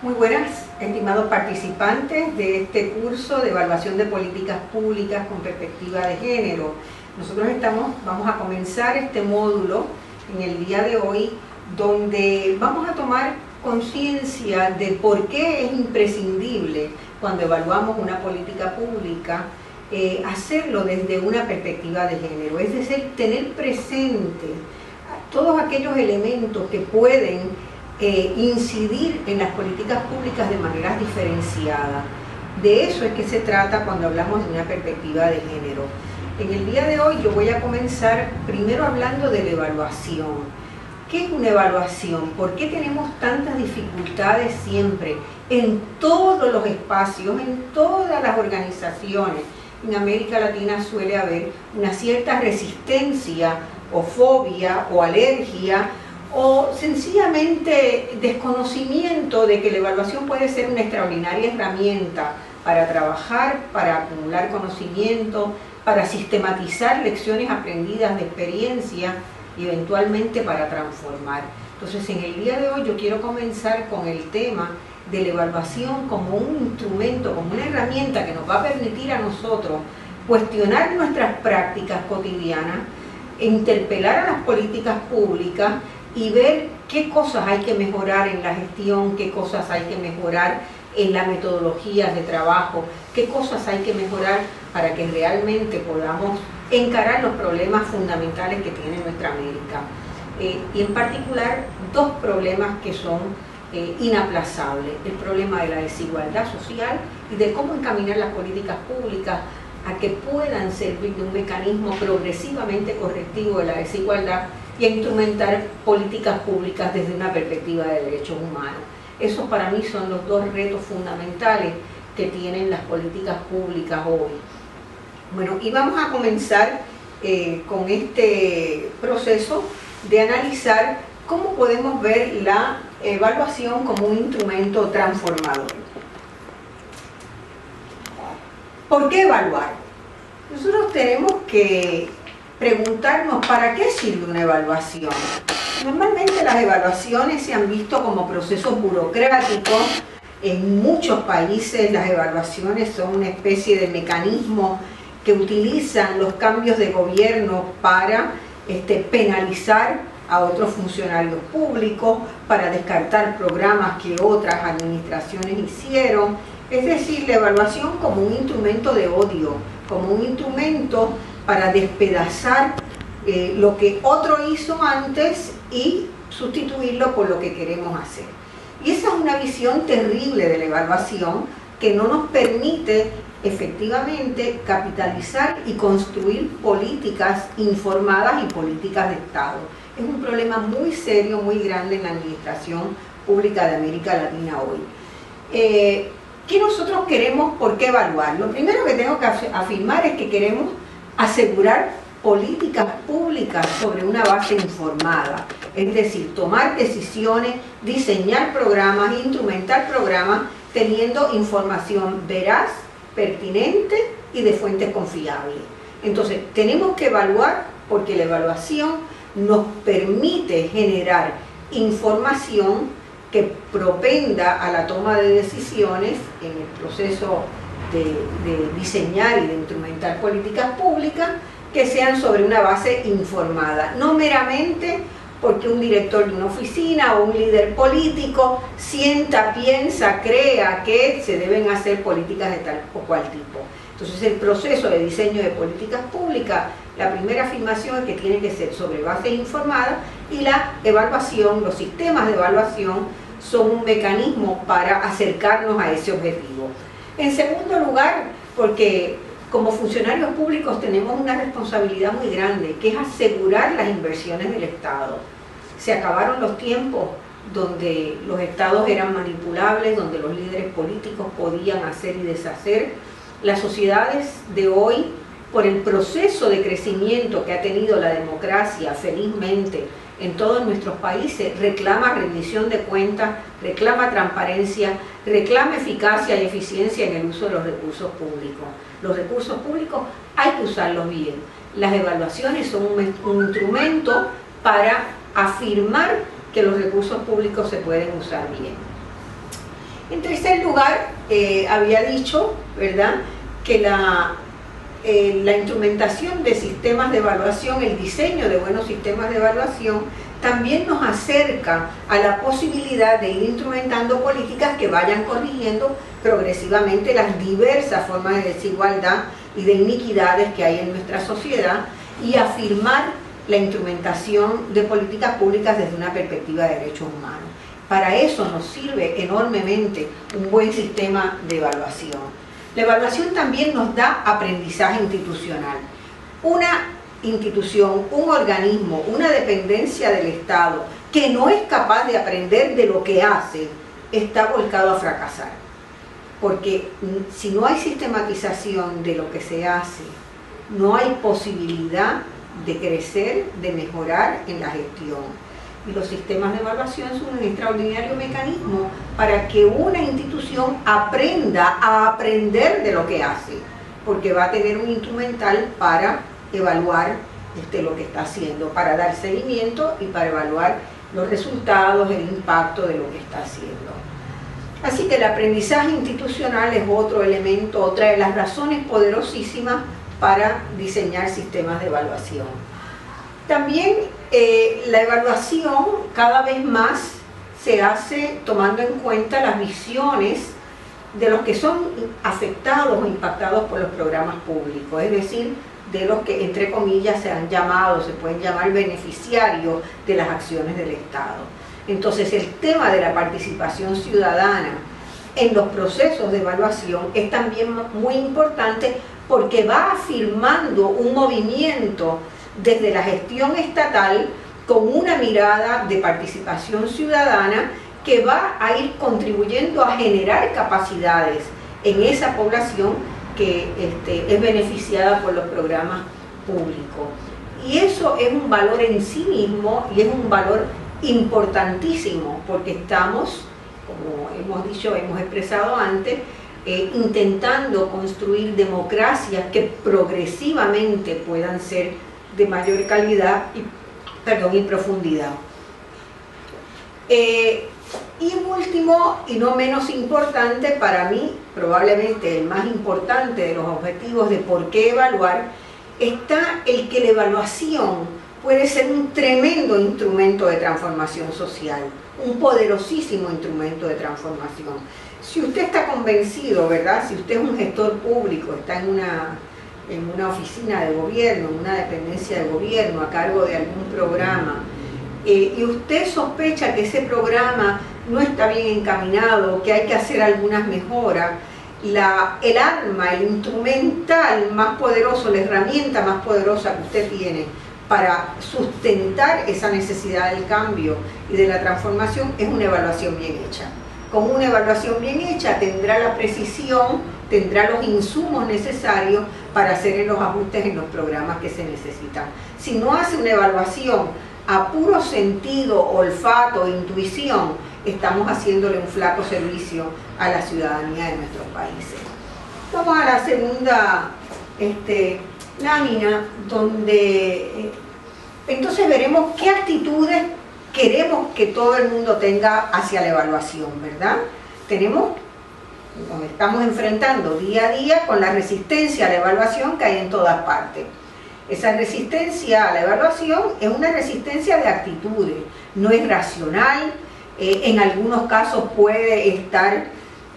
Muy buenas, estimados participantes de este curso de evaluación de políticas públicas con perspectiva de género. Nosotros vamos a comenzar este módulo en el día de hoy, donde vamos a tomar conciencia de por qué es imprescindible, cuando evaluamos una política pública, hacerlo desde una perspectiva de género, es decir, tener presente todos aquellos elementos que pueden incidir en las políticas públicas de maneras diferenciadas. De eso es que se trata cuando hablamos de una perspectiva de género. En el día de hoy yo voy a comenzar primero hablando de la evaluación. ¿Qué es una evaluación? ¿Por qué tenemos tantas dificultades siempre en todos los espacios, en todas las organizaciones? En América Latina suele haber una cierta resistencia o fobia o alergia o sencillamente desconocimiento de que la evaluación puede ser una extraordinaria herramienta para trabajar, para acumular conocimiento, para sistematizar lecciones aprendidas de experiencia y eventualmente para transformar. Entonces, en el día de hoy yo quiero comenzar con el tema de la evaluación como un instrumento, como una herramienta que nos va a permitir a nosotros cuestionar nuestras prácticas cotidianas, interpelar a las políticas públicas y ver qué cosas hay que mejorar en la gestión, qué cosas hay que mejorar en las metodologías de trabajo, qué cosas hay que mejorar para que realmente podamos encarar los problemas fundamentales que tiene nuestra América. Y en particular, dos problemas que son inaplazables: el problema de la desigualdad social y de cómo encaminar las políticas públicas a que puedan servir de un mecanismo progresivamente correctivo de la desigualdad y a instrumentar políticas públicas desde una perspectiva de derechos humanos. Esos para mí son los dos retos fundamentales que tienen las políticas públicas hoy. Bueno, y vamos a comenzar con este proceso de analizar cómo podemos ver la evaluación como un instrumento transformador. ¿Por qué evaluar? Nosotros tenemos que preguntarnos ¿para qué sirve una evaluación? Normalmente las evaluaciones se han visto como procesos burocráticos. En muchos países las evaluaciones son una especie de mecanismo que utilizan los cambios de gobierno para penalizar a otros funcionarios públicos, para descartar programas que otras administraciones hicieron. Es decir, la evaluación como un instrumento de odio, como un instrumento para despedazar lo que otro hizo antes y sustituirlo por lo que queremos hacer. Y esa es una visión terrible de la evaluación que no nos permite efectivamente capitalizar y construir políticas informadas y políticas de Estado. Es un problema muy serio, muy grande en la administración pública de América Latina hoy. ¿Qué nosotros queremos? ¿Por qué evaluar? Lo primero que tengo que afirmar es que queremos asegurar políticas públicas sobre una base informada, es decir, tomar decisiones, diseñar programas, instrumentar programas, teniendo información veraz, pertinente y de fuentes confiables. Entonces, tenemos que evaluar porque la evaluación nos permite generar información que propenda a la toma de decisiones en el proceso de diseñar y de instrumentar políticas públicas que sean sobre una base informada, no meramente porque un director de una oficina o un líder político sienta, piensa, crea que se deben hacer políticas de tal o cual tipo. Entonces el proceso de diseño de políticas públicas, la primera afirmación es que tiene que ser sobre base informada, y la evaluación, los sistemas de evaluación son un mecanismo para acercarnos a ese objetivo. En segundo lugar, porque como funcionarios públicos tenemos una responsabilidad muy grande, que es asegurar las inversiones del Estado. Se acabaron los tiempos donde los estados eran manipulables, donde los líderes políticos podían hacer y deshacer. Las sociedades de hoy, por el proceso de crecimiento que ha tenido la democracia, felizmente, en todos nuestros países, reclama rendición de cuentas, reclama transparencia, reclama eficacia y eficiencia en el uso de los recursos públicos. Los recursos públicos hay que usarlos bien. Las evaluaciones son un instrumento para afirmar que los recursos públicos se pueden usar bien. En tercer lugar, había dicho, ¿verdad?, que la instrumentación de sistemas de evaluación, el diseño de buenos sistemas de evaluación, también nos acerca a la posibilidad de ir instrumentando políticas que vayan corrigiendo progresivamente las diversas formas de desigualdad y de iniquidades que hay en nuestra sociedad y afirmar la instrumentación de políticas públicas desde una perspectiva de derechos humanos. Para eso nos sirve enormemente un buen sistema de evaluación. La evaluación también nos da aprendizaje institucional. Una institución, un organismo, una dependencia del Estado que no es capaz de aprender de lo que hace, está volcado a fracasar. Porque si no hay sistematización de lo que se hace, no hay posibilidad de crecer, de mejorar en la gestión. Y los sistemas de evaluación son un extraordinario mecanismo para que una institución aprenda a aprender de lo que hace, porque va a tener un instrumental para evaluar lo que está haciendo, para dar seguimiento y para evaluar los resultados, el impacto de lo que está haciendo. Así que el aprendizaje institucional es otro elemento, otra de las razones poderosísimas para diseñar sistemas de evaluación. También la evaluación cada vez más se hace tomando en cuenta las visiones de los que son afectados o impactados por los programas públicos, es decir, de los que entre comillas se han llamado, se pueden llamar beneficiarios de las acciones del Estado. Entonces el tema de la participación ciudadana en los procesos de evaluación es también muy importante porque va afirmando un movimiento desde la gestión estatal con una mirada de participación ciudadana que va a ir contribuyendo a generar capacidades en esa población que es beneficiada por los programas públicos. Y eso es un valor en sí mismo y es un valor importantísimo porque estamos, como hemos dicho, hemos expresado antes, intentando construir democracias que progresivamente puedan ser de mayor calidad y profundidad. Y último, y no menos importante, para mí, probablemente el más importante de los objetivos de por qué evaluar, está el que la evaluación puede ser un tremendo instrumento de transformación social, un poderosísimo instrumento de transformación. Si usted está convencido, ¿verdad? Si usted es un gestor público, está en una oficina de gobierno, en una dependencia de gobierno a cargo de algún programa, y usted sospecha que ese programa no está bien encaminado, que hay que hacer algunas mejoras, el arma, el instrumental más poderoso, la herramienta más poderosa que usted tiene para sustentar esa necesidad del cambio y de la transformación es una evaluación bien hecha. Con una evaluación bien hecha tendrá la precisión, tendrá los insumos necesarios para hacer los ajustes en los programas que se necesitan. Si no hace una evaluación a puro sentido, olfato, intuición, estamos haciéndole un flaco servicio a la ciudadanía de nuestros países. Vamos a la segunda lámina, donde entonces veremos qué actitudes queremos que todo el mundo tenga hacia la evaluación, ¿verdad? Nos estamos enfrentando día a día con la resistencia a la evaluación que hay en todas partes. Esa resistencia a la evaluación es una resistencia de actitudes, no es racional, en algunos casos puede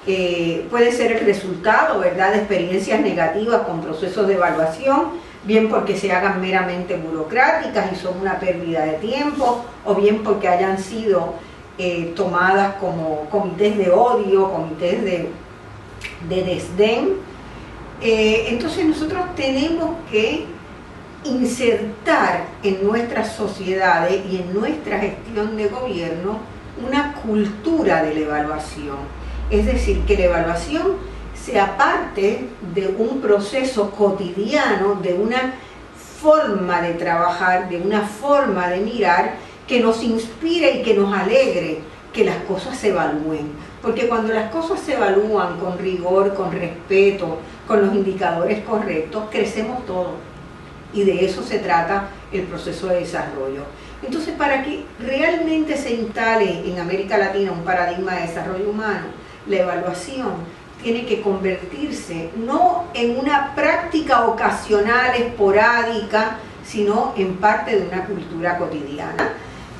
ser el resultado, ¿verdad?, de experiencias negativas con procesos de evaluación, bien porque se hagan meramente burocráticas y son una pérdida de tiempo, o bien porque hayan sido tomadas como comités de odio, comités de desdén. Entonces nosotros tenemos que insertar en nuestras sociedades y en nuestra gestión de gobierno una cultura de la evaluación. Es decir, que la evaluación sea parte de un proceso cotidiano, de una forma de trabajar, de una forma de mirar que nos inspire y que nos alegre que las cosas se evalúen. Porque cuando las cosas se evalúan con rigor, con respeto, con los indicadores correctos, crecemos todos. Y de eso se trata el proceso de desarrollo. Entonces, para que realmente se instale en América Latina un paradigma de desarrollo humano, la evaluación tiene que convertirse no en una práctica ocasional, esporádica, sino en parte de una cultura cotidiana.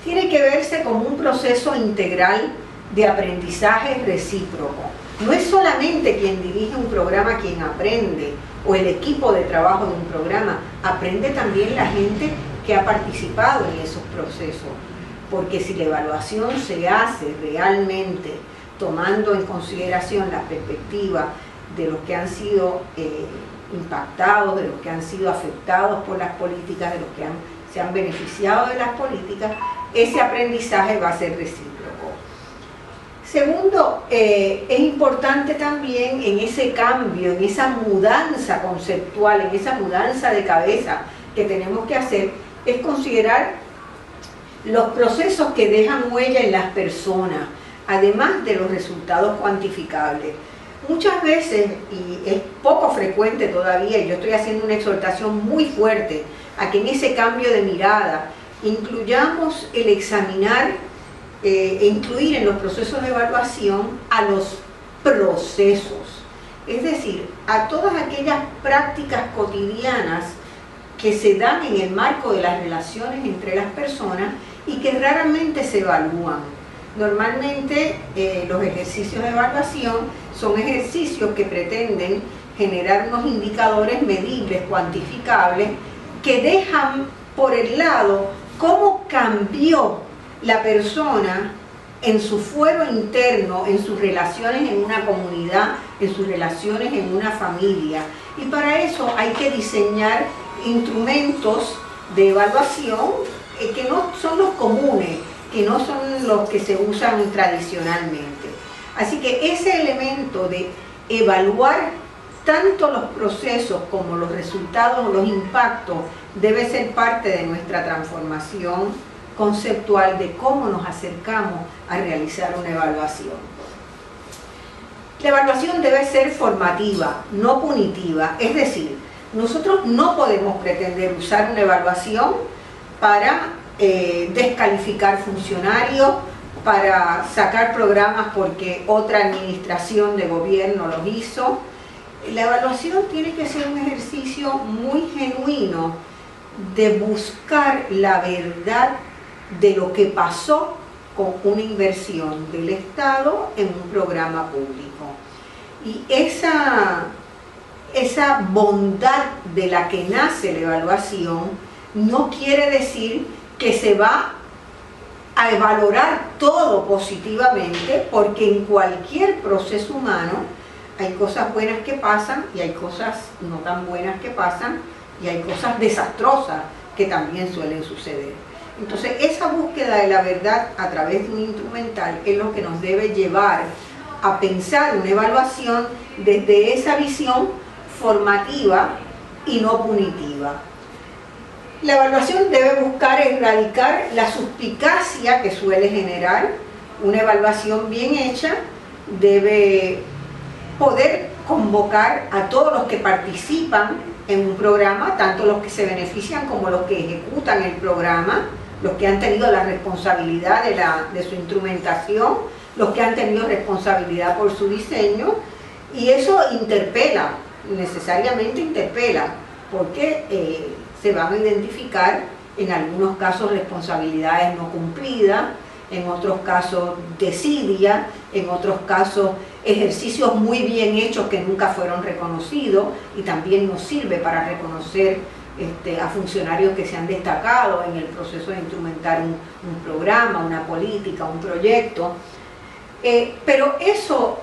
Tiene que verse como un proceso integral de aprendizaje recíproco. No es solamente quien dirige un programa quien aprende, o el equipo de trabajo de un programa, aprende también la gente que ha participado en esos procesos. Porque si la evaluación se hace realmente tomando en consideración la perspectiva de los que han sido impactados, de los que han sido afectados por las políticas, de los que se han beneficiado de las políticas, ese aprendizaje va a ser recíproco. Segundo, es importante también en ese cambio, en esa mudanza conceptual, en esa mudanza de cabeza que tenemos que hacer, es considerar los procesos que dejan huella en las personas, además de los resultados cuantificables. Muchas veces, y es poco frecuente todavía, y yo estoy haciendo una exhortación muy fuerte a que en ese cambio de mirada incluyamos el examinar e incluir en los procesos de evaluación a los procesos, es decir, a todas aquellas prácticas cotidianas que se dan en el marco de las relaciones entre las personas y que raramente se evalúan. Normalmente los ejercicios de evaluación son ejercicios que pretenden generar unos indicadores medibles, cuantificables, que dejan por el lado cómo cambió la persona en su fuero interno, en sus relaciones en una comunidad, en sus relaciones en una familia. Y para eso hay que diseñar instrumentos de evaluación que no son los comunes, que no son los que se usan tradicionalmente. Así que ese elemento de evaluar tanto los procesos como los resultados o los impactos debe ser parte de nuestra transformación conceptual de cómo nos acercamos a realizar una evaluación. La evaluación debe ser formativa, no punitiva, es decir, nosotros no podemos pretender usar una evaluación para descalificar funcionarios, para sacar programas porque otra administración de gobierno los hizo. La evaluación tiene que ser un ejercicio muy genuino de buscar la verdad de lo que pasó con una inversión del Estado en un programa público. Y esa bondad de la que nace la evaluación no quiere decir que se va a valorar todo positivamente, porque en cualquier proceso humano hay cosas buenas que pasan y hay cosas no tan buenas que pasan y hay cosas desastrosas que también suelen suceder. Entonces esa búsqueda de la verdad a través de un instrumental es lo que nos debe llevar a pensar una evaluación desde esa visión formativa y no punitiva. La evaluación debe buscar erradicar la suspicacia que suele generar. Una evaluación bien hecha debe poder convocar a todos los que participan en un programa, tanto los que se benefician como los que ejecutan el programa, los que han tenido la responsabilidad de su instrumentación, los que han tenido responsabilidad por su diseño, y eso interpela, necesariamente interpela, porque se van a identificar en algunos casos responsabilidades no cumplidas, en otros casos desidia, en otros casos ejercicios muy bien hechos que nunca fueron reconocidos, y también nos sirve para reconocer a funcionarios que se han destacado en el proceso de instrumentar un programa, una política, un proyecto. Pero eso,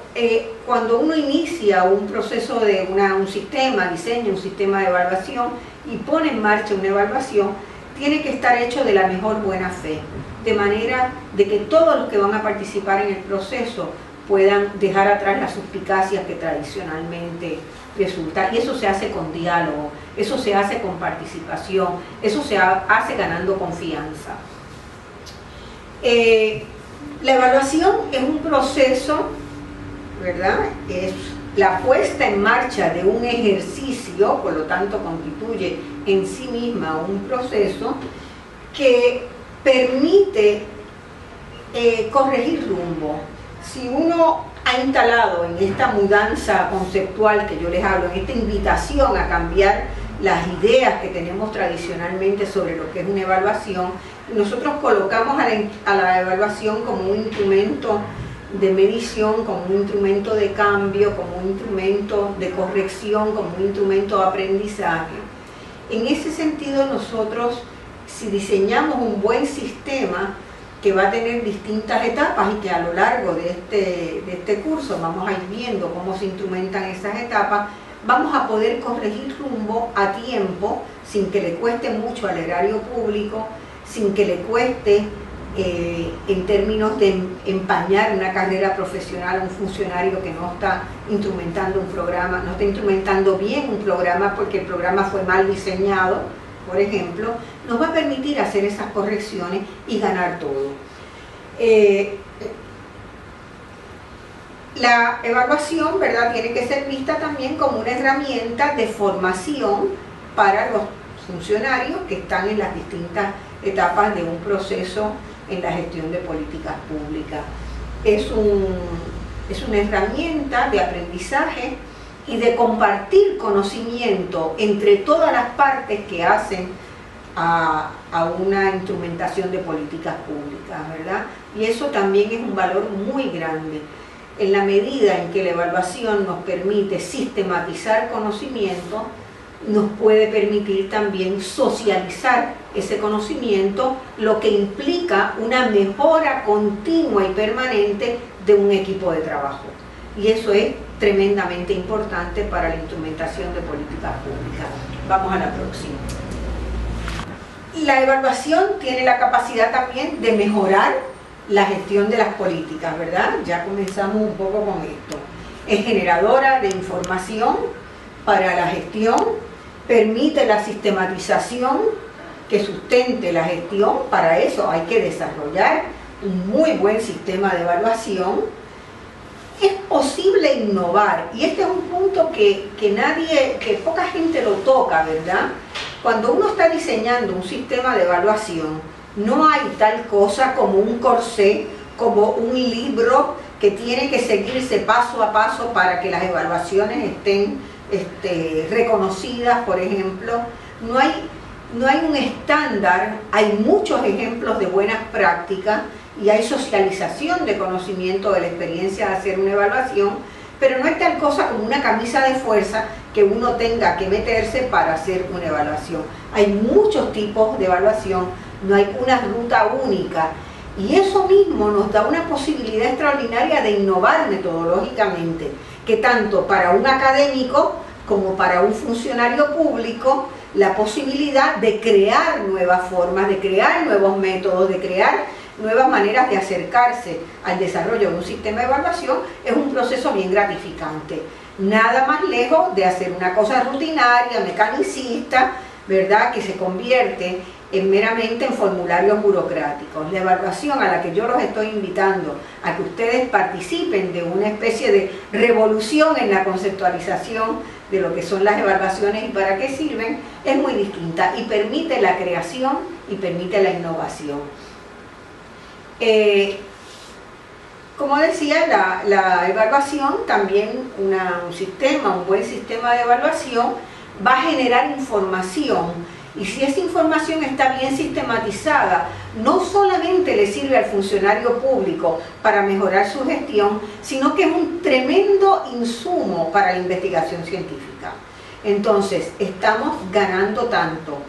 cuando uno inicia un proceso de un sistema, diseña un sistema de evaluación y pone en marcha una evaluación, tiene que estar hecho de la mejor buena fe, de manera de que todos los que van a participar en el proceso puedan dejar atrás las suspicacias que tradicionalmente resultan. Y eso se hace con diálogo, eso se hace con participación, eso se hace ganando confianza. La evaluación es un proceso, ¿verdad? Es la puesta en marcha de un ejercicio, por lo tanto constituye en sí misma un proceso que permite corregir rumbo. Si uno ha instalado en esta mudanza conceptual que yo les hablo, en esta invitación a cambiar las ideas que tenemos tradicionalmente sobre lo que es una evaluación, nosotros colocamos a la evaluación como un instrumento de medición, como un instrumento de cambio, como un instrumento de corrección, como un instrumento de aprendizaje. En ese sentido, nosotros, si diseñamos un buen sistema que va a tener distintas etapas y que a lo largo de este curso vamos a ir viendo cómo se instrumentan esas etapas, vamos a poder corregir rumbo a tiempo, sin que le cueste mucho al erario público, sin que le cueste en términos de empañar una carrera profesional a un funcionario que no está instrumentando un programa, no está instrumentando bien un programa porque el programa fue mal diseñado, por ejemplo, nos va a permitir hacer esas correcciones y ganar todo. La evaluación, ¿verdad?, tiene que ser vista también como una herramienta de formación para los funcionarios que están en las distintas etapas de un proceso en la gestión de políticas públicas. Es una herramienta de aprendizaje y de compartir conocimiento entre todas las partes que hacen a una instrumentación de políticas públicas, ¿verdad? Y eso también es un valor muy grande. En la medida en que la evaluación nos permite sistematizar conocimiento, nos puede permitir también socializar ese conocimiento, lo que implica una mejora continua y permanente de un equipo de trabajo. Y eso es tremendamente importante para la instrumentación de políticas públicas. Vamos a la próxima. La evaluación tiene la capacidad también de mejorar la gestión de las políticas, ¿verdad? Ya comenzamos un poco con esto. Es generadora de información para la gestión, permite la sistematización que sustente la gestión. Para eso hay que desarrollar un muy buen sistema de evaluación. Es posible innovar, y este es un punto que poca gente lo toca, ¿verdad? Cuando uno está diseñando un sistema de evaluación, no hay tal cosa como un corsé, como un libro que tiene que seguirse paso a paso para que las evaluaciones estén reconocidas, por ejemplo. No hay un estándar, hay muchos ejemplos de buenas prácticas y hay socialización de conocimiento de la experiencia de hacer una evaluación, pero no hay tal cosa como una camisa de fuerza que uno tenga que meterse para hacer una evaluación. Hay muchos tipos de evaluación, no hay una ruta única, y eso mismo nos da una posibilidad extraordinaria de innovar metodológicamente, que tanto para un académico como para un funcionario público, la posibilidad de crear nuevas formas, de crear nuevos métodos, de crear nuevas maneras de acercarse al desarrollo de un sistema de evaluación es un proceso bien gratificante. Nada más lejos de hacer una cosa rutinaria, mecanicista, ¿verdad?, que se convierte meramente en formularios burocráticos. La evaluación a la que yo los estoy invitando a que ustedes participen de una especie de revolución en la conceptualización de lo que son las evaluaciones y para qué sirven, es muy distinta y permite la creación y permite la innovación. Como decía, la evaluación, también un buen sistema de evaluación va a generar información, y si esa información está bien sistematizada, no solamente le sirve al funcionario público para mejorar su gestión, sino que es un tremendo insumo para la investigación científica. Entonces, estamos ganando tanto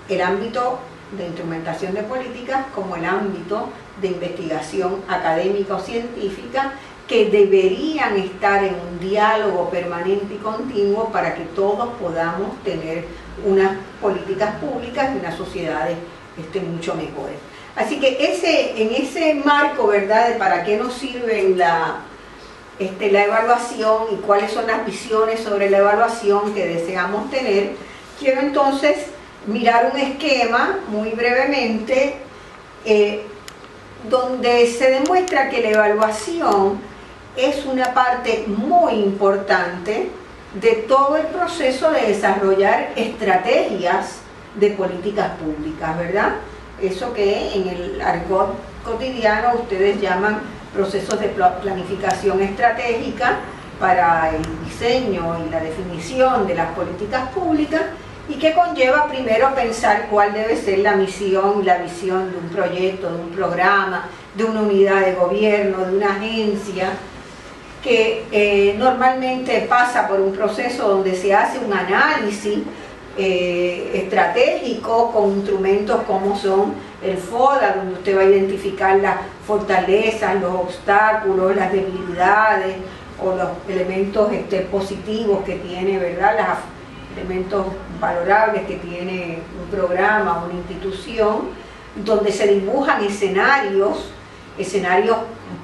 el ámbito de instrumentación de políticas como el ámbito de investigación académica o científica, que deberían estar en un diálogo permanente y continuo para que todos podamos tener unas políticas públicas y unas sociedades mucho mejores. Así que en ese marco, ¿verdad?, de para qué nos sirve la evaluación y cuáles son las visiones sobre la evaluación que deseamos tener, quiero entonces mirar un esquema muy brevemente donde se demuestra que la evaluación es una parte muy importante de todo el proceso de desarrollar estrategias de políticas públicas, ¿verdad? Eso que en el argot cotidiano ustedes llaman procesos de planificación estratégica para el diseño y la definición de las políticas públicas, y que conlleva primero pensar cuál debe ser la misión y la visión de un proyecto, de un programa, de una unidad de gobierno, de una agencia, que normalmente pasa por un proceso donde se hace un análisis estratégico con instrumentos como son el FODA, donde usted va a identificar las fortalezas, los obstáculos, las debilidades o los elementos positivos que tiene, ¿verdad?, los elementos valorables que tiene un programa, una institución, donde se dibujan escenarios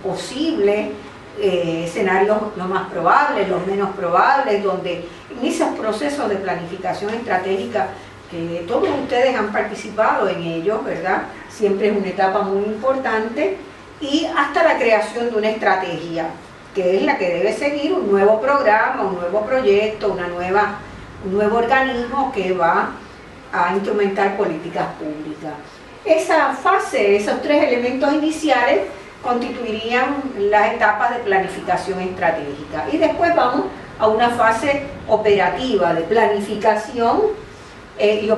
posibles, escenarios lo más probables, los menos probables, donde en esos procesos de planificación estratégica, que todos ustedes han participado en ellos, ¿verdad?, siempre es una etapa muy importante, y hasta la creación de una estrategia, que es la que debe seguir un nuevo programa, un nuevo proyecto, un nuevo organismo que va a instrumentar políticas públicas. Esa fase, esos tres elementos iniciales, constituirían las etapas de planificación estratégica. Y después vamos a una fase operativa de planificación y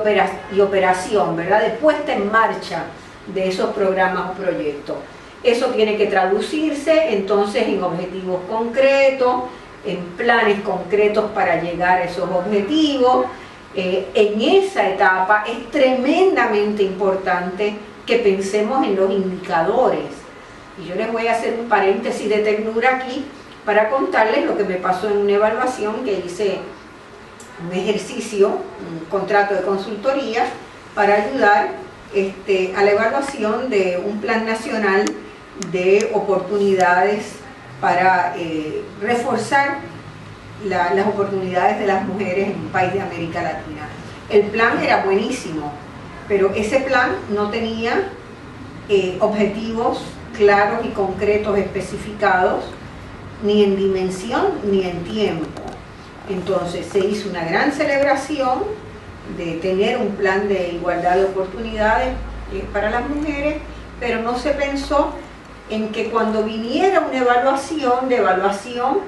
operación, ¿verdad?, de puesta en marcha de esos programas o proyectos. Eso tiene que traducirse entonces en objetivos concretos, en planes concretos para llegar a esos objetivos. En esa etapa es tremendamente importante que pensemos en los indicadores. Y yo les voy a hacer un paréntesis de ternura aquí para contarles lo que me pasó en una evaluación que hice, un ejercicio, un contrato de consultoría para ayudar a la evaluación de un plan nacional de oportunidades para reforzar las oportunidades de las mujeres en un país de América Latina. El plan era buenísimo, pero ese plan no tenía objetivos claros y concretos especificados, ni en dimensión ni en tiempo. Entonces se hizo una gran celebración de tener un plan de igualdad de oportunidades para las mujeres, pero no se pensó en que cuando viniera una evaluación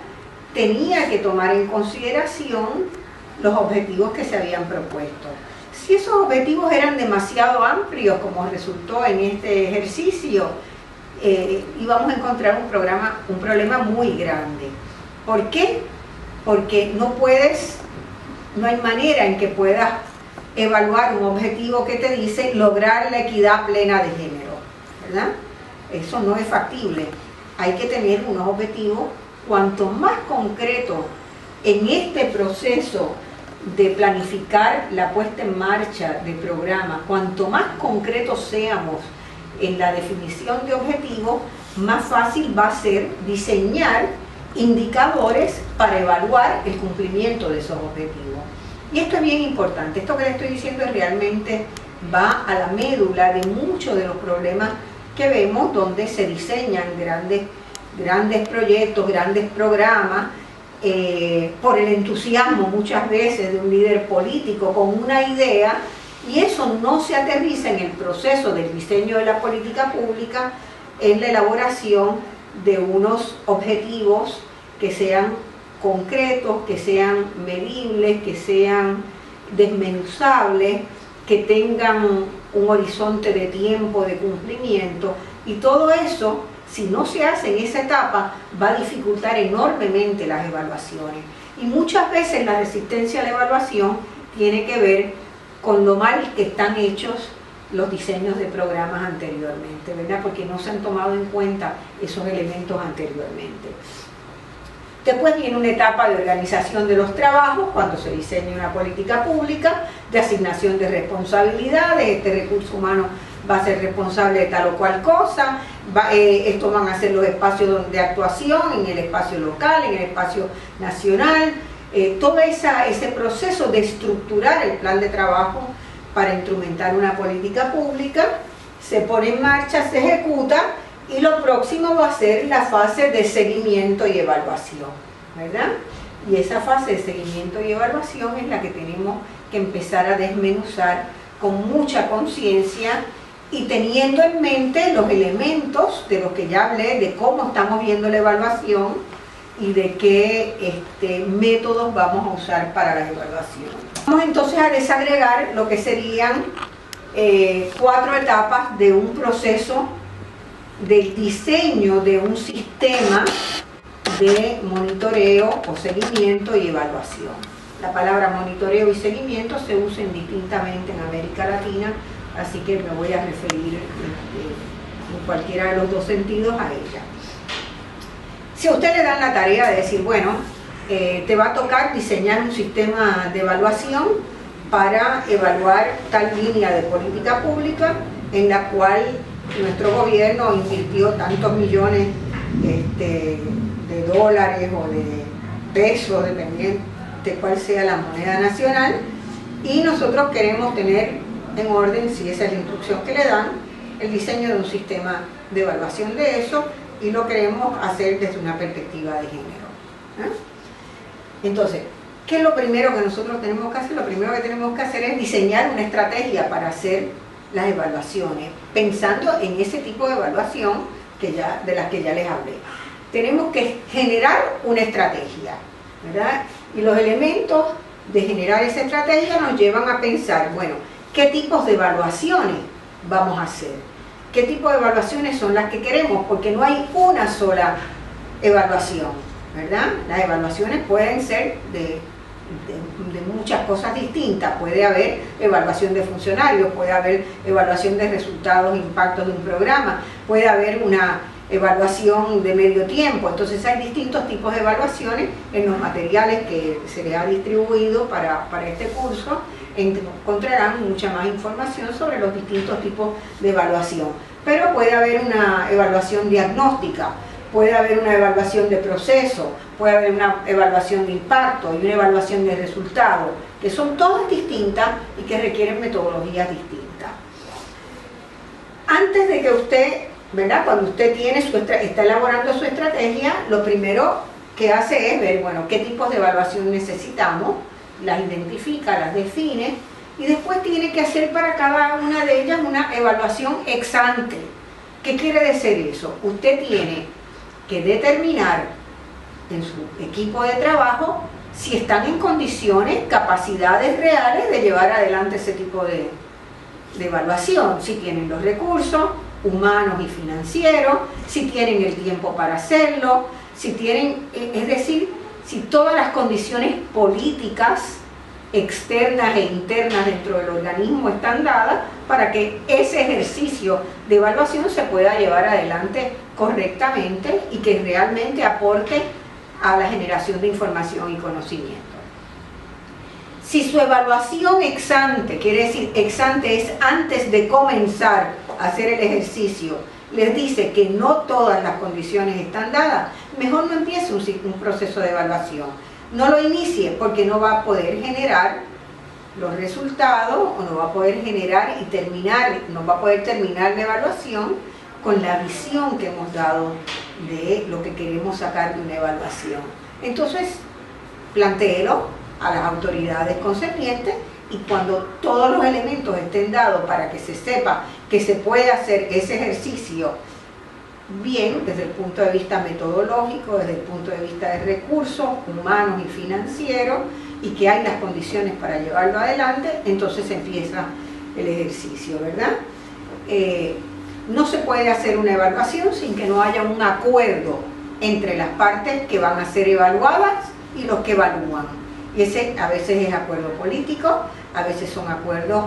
tenía que tomar en consideración los objetivos que se habían propuesto. Si esos objetivos eran demasiado amplios, como resultó en este ejercicio, íbamos a encontrar un problema muy grande. ¿Por qué? Porque no hay manera en que puedas evaluar un objetivo que te dice lograr la equidad plena de género, ¿verdad? Eso no es factible. Hay que tener unos objetivos cuanto más concretos en este proceso de planificar la puesta en marcha de programas. Cuanto más concretos seamos en la definición de objetivos, más fácil va a ser diseñar indicadores para evaluar el cumplimiento de esos objetivos. Y esto es bien importante. Esto que les estoy diciendo realmente va a la médula de muchos de los problemas que vemos, donde se diseñan grandes proyectos, grandes programas, por el entusiasmo muchas veces de un líder político con una idea, y eso no se aterriza en el proceso del diseño de la política pública, en la elaboración de unos objetivos que sean concretos, que sean medibles, que sean desmenuzables, que tengan un horizonte de tiempo de cumplimiento. Y todo eso, si no se hace en esa etapa, va a dificultar enormemente las evaluaciones. Y muchas veces la resistencia a la evaluación tiene que ver con lo mal que están hechos los diseños de programas anteriormente, ¿verdad? Porque no se han tomado en cuenta esos elementos anteriormente. Después viene una etapa de organización de los trabajos, cuando se diseña una política pública, de asignación de responsabilidades. Este recurso humano va a ser responsable de tal o cual cosa, estos van a ser los espacios de actuación, en el espacio local, en el espacio nacional. Todo ese proceso de estructurar el plan de trabajo para instrumentar una política pública se pone en marcha, se ejecuta, y lo próximo va a ser la fase de seguimiento y evaluación, ¿verdad? Y esa fase de seguimiento y evaluación es la que tenemos que empezar a desmenuzar con mucha conciencia y teniendo en mente los elementos de los que ya hablé, de cómo estamos viendo la evaluación y de qué métodos vamos a usar para la evaluación. Vamos entonces a desagregar lo que serían 4 etapas de un proceso del diseño de un sistema de monitoreo o seguimiento y evaluación. La palabra monitoreo y seguimiento se usa indistintamente en América Latina, así que me voy a referir en cualquiera de los dos sentidos a ella. Si a usted le dan la tarea de decir, bueno, te va a tocar diseñar un sistema de evaluación para evaluar tal línea de política pública en la cual nuestro gobierno invirtió tantos millones de dólares o de pesos, dependiendo de cuál sea la moneda nacional, y nosotros queremos tener en orden, si esa es la instrucción que le dan, el diseño de un sistema de evaluación de eso, y lo queremos hacer desde una perspectiva de género. Entonces, ¿qué es lo primero que nosotros tenemos que hacer? Lo primero que tenemos que hacer es diseñar una estrategia para hacer las evaluaciones, pensando en ese tipo de evaluación de las que ya les hablé. Tenemos que generar una estrategia, ¿verdad? Y los elementos de generar esa estrategia nos llevan a pensar, bueno, ¿qué tipos de evaluaciones vamos a hacer? ¿Qué tipo de evaluaciones son las que queremos? Porque no hay una sola evaluación, ¿verdad? Las evaluaciones pueden ser de muchas cosas distintas. Puede haber evaluación de funcionarios, puede haber evaluación de resultados e impactos de un programa, puede haber una evaluación de medio tiempo. Entonces hay distintos tipos de evaluaciones. En los materiales que se les ha distribuido para este curso encontrarán mucha más información sobre los distintos tipos de evaluación. Pero puede haber una evaluación diagnóstica, puede haber una evaluación de proceso, puede haber una evaluación de impacto y una evaluación de resultado, que son todas distintas y que requieren metodologías distintas. Antes de que usted, ¿verdad? Cuando usted está elaborando su estrategia, lo primero que hace es ver, bueno, qué tipos de evaluación necesitamos, las identifica, las define, y después tiene que hacer para cada una de ellas una evaluación ex ante. ¿Qué quiere decir eso? Usted tiene que determinar en su equipo de trabajo si están en condiciones, capacidades reales de llevar adelante ese tipo de evaluación, si tienen los recursos humanos y financieros, si tienen el tiempo para hacerlo, si tienen, es decir, si todas las condiciones políticas externas e internas dentro del organismo están dadas para que ese ejercicio de evaluación se pueda llevar adelante correctamente y que realmente aporte a la generación de información y conocimiento. Si su evaluación ex ante, quiere decir ex ante es antes de comenzar a hacer el ejercicio, les dice que no todas las condiciones están dadas, mejor no empiece un proceso de evaluación. No lo inicie porque no va a poder generar los resultados o no va a poder generar y terminar, no va a poder terminar la evaluación con la visión que hemos dado de lo que queremos sacar de una evaluación. Entonces, plantéelo a las autoridades concernientes y cuando todos los elementos estén dados para que se sepa que se puede hacer ese ejercicio bien desde el punto de vista metodológico, desde el punto de vista de recursos humanos y financieros y que hay las condiciones para llevarlo adelante, entonces empieza el ejercicio, ¿verdad? No se puede hacer una evaluación sin que no haya un acuerdo entre las partes que van a ser evaluadas y los que evalúan. Y ese a veces es acuerdo político, a veces son acuerdos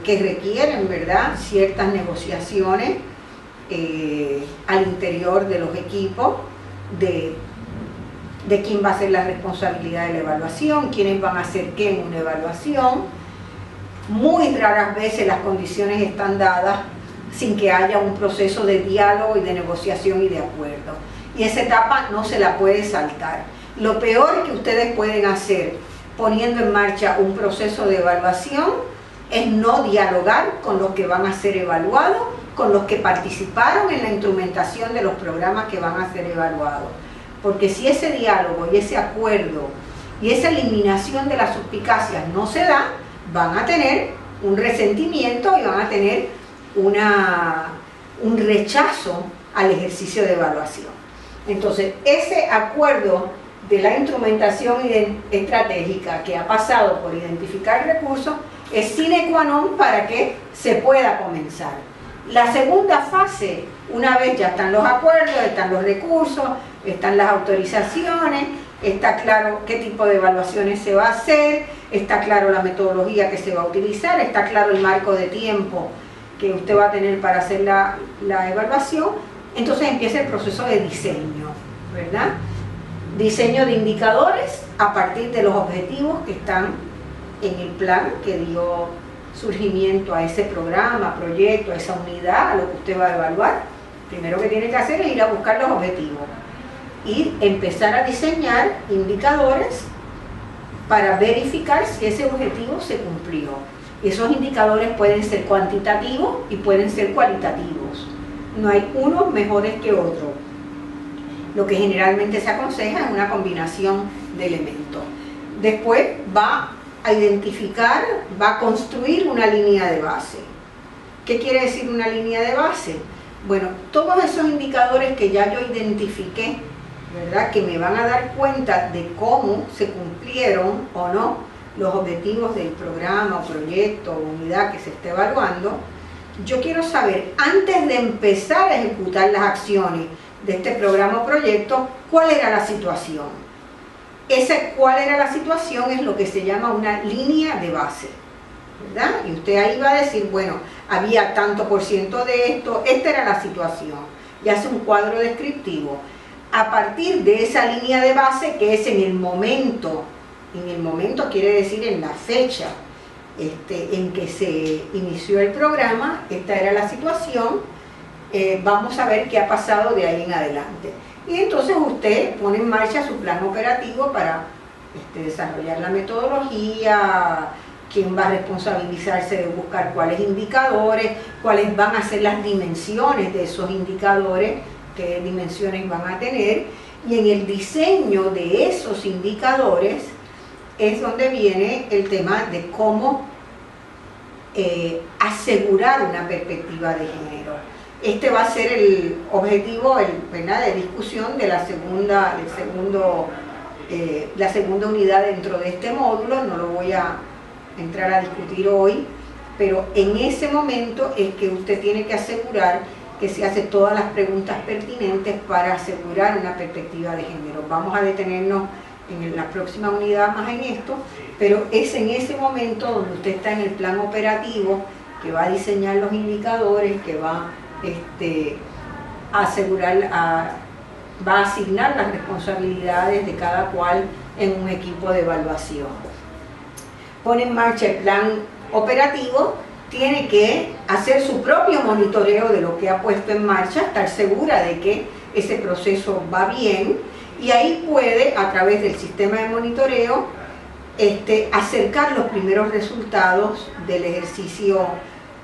que requieren, ¿verdad?, ciertas negociaciones al interior de los equipos de quién va a ser la responsabilidad de la evaluación, quiénes van a hacer qué en una evaluación. Muy raras veces las condiciones están dadas sin que haya un proceso de diálogo y de negociación y de acuerdo. Y esa etapa no se la puede saltar. Lo peor que ustedes pueden hacer poniendo en marcha un proceso de evaluación es no dialogar con los que van a ser evaluados, con los que participaron en la instrumentación de los programas que van a ser evaluados. Porque si ese diálogo y ese acuerdo y esa eliminación de las suspicacias no se da, van a tener un resentimiento y van a tener un rechazo al ejercicio de evaluación. Entonces, ese acuerdo de la instrumentación estratégica que ha pasado por identificar recursos es sine qua non para que se pueda comenzar. La segunda fase, una vez ya están los acuerdos, están los recursos, están las autorizaciones, está claro qué tipo de evaluaciones se va a hacer, está claro la metodología que se va a utilizar, está claro el marco de tiempo que usted va a tener para hacer la evaluación, entonces empieza el proceso de diseño, ¿verdad? Diseño de indicadores a partir de los objetivos que están en el plan que dio surgimiento a ese programa, proyecto, a esa unidad, a lo que usted va a evaluar. Primero que tiene que hacer es ir a buscar los objetivos y empezar a diseñar indicadores para verificar si ese objetivo se cumplió. Esos indicadores pueden ser cuantitativos y pueden ser cualitativos. No hay unos mejores que otros. Lo que generalmente se aconseja es una combinación de elementos. Después va a identificar, va a construir una línea de base. ¿Qué quiere decir una línea de base? Bueno, todos esos indicadores que ya yo identifiqué, ¿verdad?, que me van a dar cuenta de cómo se cumplieron o no los objetivos del programa o proyecto o unidad que se esté evaluando. Yo quiero saber, antes de empezar a ejecutar las acciones de este programa o proyecto, cuál era la situación. Ese cuál era la situación es lo que se llama una línea de base, ¿verdad? Y usted ahí va a decir, bueno, había tanto por ciento de esto, esta era la situación, y hace un cuadro descriptivo. A partir de esa línea de base, que es en el momento quiere decir en la fecha en que se inició el programa, esta era la situación, vamos a ver qué ha pasado de ahí en adelante. Y entonces usted pone en marcha su plan operativo para desarrollar la metodología, quién va a responsabilizarse de buscar cuáles indicadores, cuáles van a ser las dimensiones de esos indicadores, qué dimensiones van a tener, y en el diseño de esos indicadores es donde viene el tema de cómo asegurar una perspectiva de género. Este va a ser el objetivo, ¿verdad?, de discusión de la segunda unidad dentro de este módulo. No lo voy a entrar a discutir hoy, pero en ese momento es que usted tiene que asegurar que se hace todas las preguntas pertinentes para asegurar una perspectiva de género. Vamos a detenernos en la próxima unidad más en esto, pero es en ese momento donde usted está en el plan operativo, que va a diseñar los indicadores, que va a asegurar, va a asignar las responsabilidades de cada cual en un equipo de evaluación. Pone en marcha el plan operativo, tiene que hacer su propio monitoreo de lo que ha puesto en marcha, estar segura de que ese proceso va bien, y ahí puede, a través del sistema de monitoreo, acercar los primeros resultados del ejercicio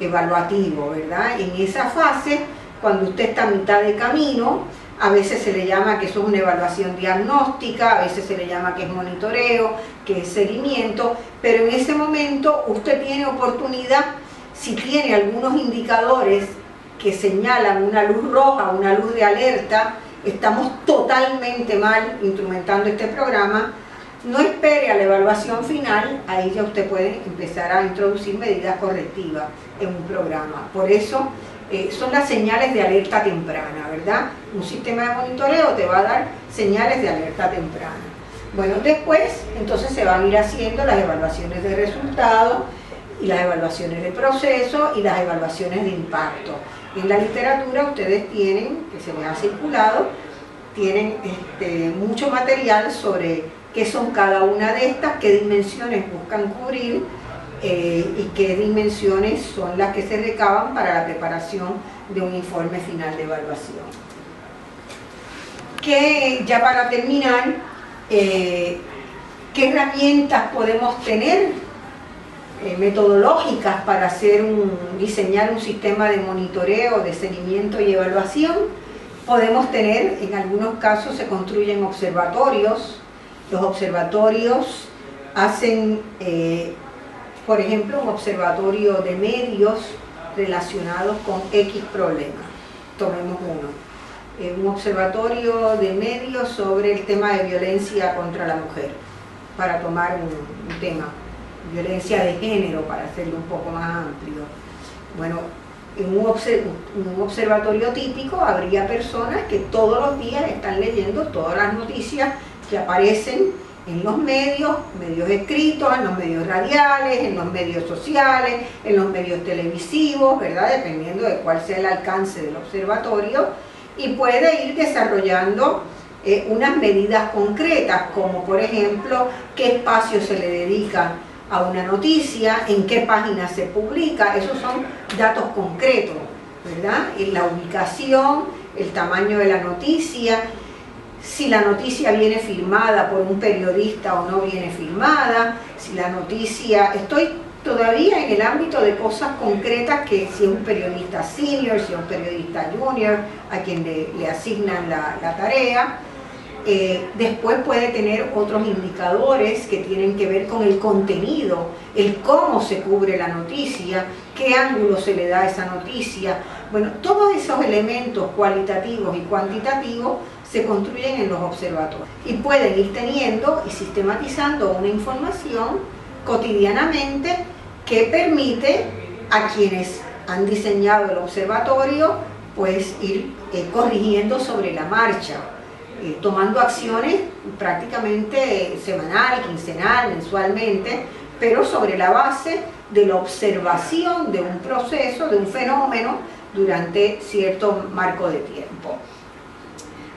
evaluativo, ¿verdad? En esa fase, cuando usted está a mitad de camino, a veces se le llama que eso es una evaluación diagnóstica, a veces se le llama que es monitoreo, que es seguimiento, pero en ese momento usted tiene oportunidad, si tiene algunos indicadores que señalan una luz roja, una luz de alerta, estamos totalmente mal instrumentando este programa, no espere a la evaluación final, ahí ya usted puede empezar a introducir medidas correctivas en un programa. Por eso son las señales de alerta temprana, ¿verdad? Un sistema de monitoreo te va a dar señales de alerta temprana. Bueno, después entonces se van a ir haciendo las evaluaciones de resultados y las evaluaciones de proceso y las evaluaciones de impacto. En la literatura ustedes tienen, que se les ha circulado, tienen mucho material sobre qué son cada una de estas, qué dimensiones buscan cubrir y qué dimensiones son las que se recaban para la preparación de un informe final de evaluación. Que ya para terminar, ¿qué herramientas podemos tener metodológicas para diseñar un sistema de monitoreo, de seguimiento y evaluación? Podemos tener, en algunos casos se construyen observatorios. Los observatorios hacen, por ejemplo, un observatorio de medios relacionados con X problemas. Tomemos uno. Un observatorio de medios sobre el tema de violencia contra la mujer, para tomar un tema, violencia de género, para hacerlo un poco más amplio. Bueno, en un observatorio típico habría personas que todos los días están leyendo todas las noticias que aparecen en los medios escritos, en los medios radiales, en los medios sociales, en los medios televisivos, ¿verdad? Dependiendo de cuál sea el alcance del observatorio, y puede ir desarrollando unas medidas concretas, como por ejemplo, qué espacio se le dedica a una noticia, en qué página se publica. Esos son datos concretos, ¿verdad? La ubicación, el tamaño de la noticia, si la noticia viene firmada por un periodista o no viene firmada, si la noticia... Estoy todavía en el ámbito de cosas concretas, que si es un periodista senior, si es un periodista junior, a quien le asignan la tarea. Después puede tener otros indicadores que tienen que ver con el contenido, el cómo se cubre la noticia, qué ángulo se le da a esa noticia. Bueno, todos esos elementos cualitativos y cuantitativos se construyen en los observatorios y pueden ir teniendo y sistematizando una información cotidianamente que permite a quienes han diseñado el observatorio pues ir corrigiendo sobre la marcha, tomando acciones prácticamente semanal, quincenal, mensualmente, pero sobre la base de la observación de un proceso, de un fenómeno durante cierto marco de tiempo.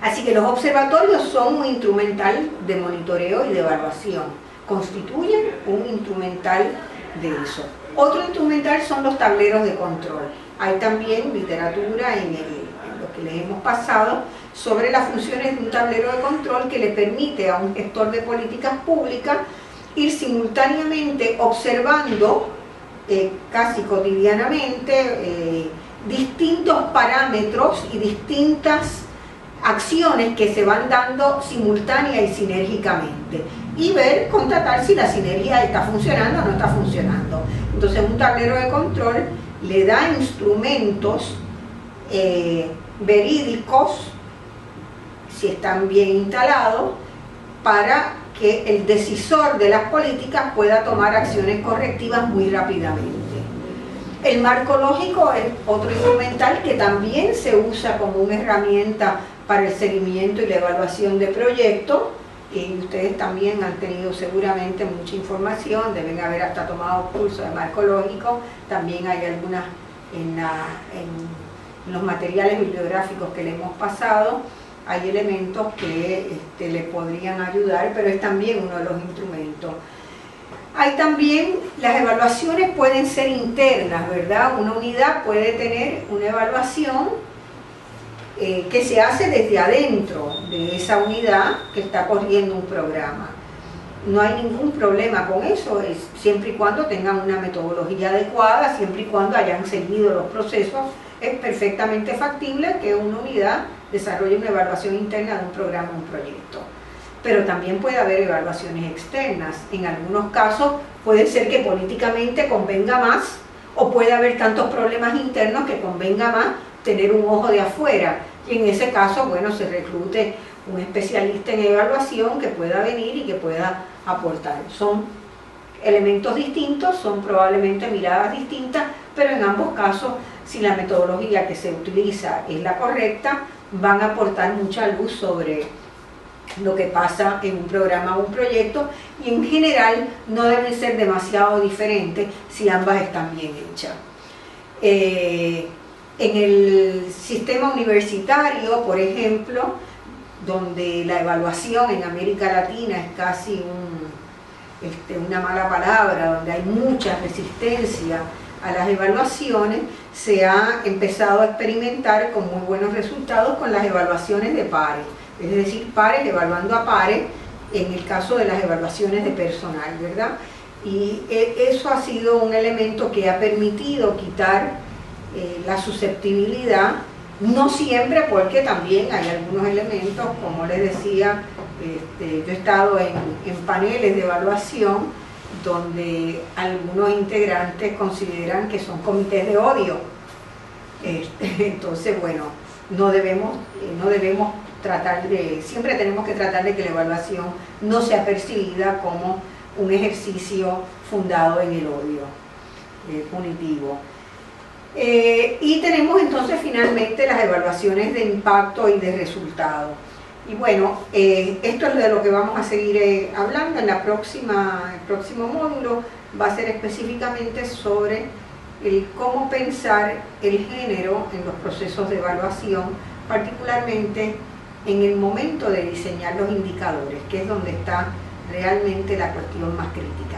Así que los observatorios son un instrumental de monitoreo y de evaluación, constituyen un instrumental de eso. Otro instrumental son los tableros de control. Hay también literatura en lo que les hemos pasado sobre las funciones de un tablero de control que le permite a un gestor de políticas públicas ir simultáneamente observando casi cotidianamente distintos parámetros y distintas acciones que se van dando simultánea y sinérgicamente, y ver, constatar si la sinergia está funcionando o no está funcionando. Entonces un tablero de control le da instrumentos verídicos, si están bien instalados, para que el decisor de las políticas pueda tomar acciones correctivas muy rápidamente. El marco lógico es otro instrumental que también se usa como una herramienta para el seguimiento y la evaluación de proyectos, y ustedes también han tenido seguramente mucha información, deben haber hasta tomado cursos de marco lógico. También hay algunas en los materiales bibliográficos que le hemos pasado, hay elementos que le podrían ayudar, pero es también uno de los instrumentos. Hay también, las evaluaciones pueden ser internas, ¿verdad? Una unidad puede tener una evaluación que se hace desde adentro de esa unidad que está corriendo un programa. No hay ningún problema con eso, siempre y cuando tengan una metodología adecuada, siempre y cuando hayan seguido los procesos, es perfectamente factible que una unidad desarrolle una evaluación interna de un programa o un proyecto. Pero también puede haber evaluaciones externas. En algunos casos puede ser que políticamente convenga más, o puede haber tantos problemas internos que convenga más tener un ojo de afuera, y en ese caso, bueno, se reclute un especialista en evaluación que pueda venir y que pueda aportar. Son elementos distintos, son probablemente miradas distintas, pero en ambos casos, si la metodología que se utiliza es la correcta, van a aportar mucha luz sobre lo que pasa en un programa o un proyecto, y en general no deben ser demasiado diferentes si ambas están bien hechas. En el sistema universitario, por ejemplo, donde la evaluación en América Latina es casi una mala palabra, donde hay mucha resistencia a las evaluaciones, se ha empezado a experimentar con muy buenos resultados con las evaluaciones de pares, es decir, pares evaluando a pares en el caso de las evaluaciones de personal, ¿verdad? Y eso ha sido un elemento que ha permitido quitar la susceptibilidad, no siempre, porque también hay algunos elementos, como les decía, yo he estado en paneles de evaluación donde algunos integrantes consideran que son comités de odio. Entonces, bueno, no debemos siempre tenemos que tratar de que la evaluación no sea percibida como un ejercicio fundado en el odio punitivo. Y tenemos entonces finalmente las evaluaciones de impacto y de resultado. Y bueno, esto es de lo que vamos a seguir hablando en el próximo módulo. Va a ser específicamente sobre cómo pensar el género en los procesos de evaluación, particularmente en el momento de diseñar los indicadores, que es donde está realmente la cuestión más crítica.